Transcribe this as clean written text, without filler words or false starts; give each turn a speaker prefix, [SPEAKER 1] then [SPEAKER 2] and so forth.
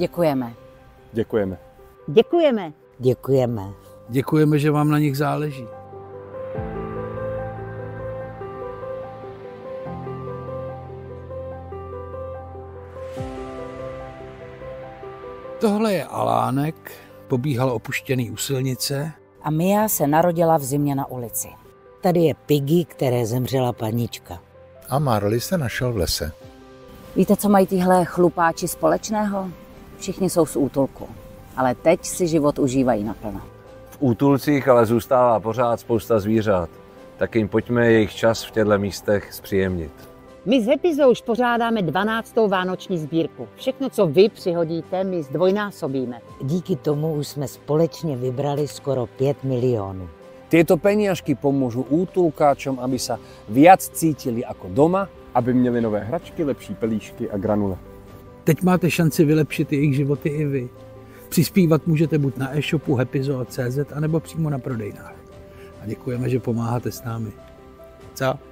[SPEAKER 1] Děkujeme.
[SPEAKER 2] Děkujeme.
[SPEAKER 3] Děkujeme.
[SPEAKER 4] Děkujeme.
[SPEAKER 5] Děkujeme, že vám na nich záleží. Tohle je Alánek, pobíhal opuštěný u silnice.
[SPEAKER 1] A Mia se narodila v zimě na ulici.
[SPEAKER 4] Tady je Piggy, které zemřela panička.
[SPEAKER 6] A Marley se našel v lese.
[SPEAKER 1] Víte, co mají tyhle chlupáči společného? Všichni jsou z útulku, ale teď si život užívají naplno.
[SPEAKER 7] V útulcích ale zůstává pořád spousta zvířat. Tak jim pojďme jejich čas v těchto místech zpříjemnit.
[SPEAKER 3] My z Happy už pořádáme 12. vánoční sbírku. Všechno, co vy přihodíte, my zdvojnásobíme.
[SPEAKER 4] Díky tomu už jsme společně vybrali skoro 5 milionů.
[SPEAKER 2] Tieto peniažky pomôžu útulkáčom, aby sa viac cítili ako doma, aby měli nové hračky, lepší pelíšky a granule.
[SPEAKER 5] Teď máte šanci vylepšit jejich životy i vy. Přispívat můžete buď na e-shopu happyzo.cz anebo přímo na prodejnách. A děkujeme, že pomáháte s námi. Čau.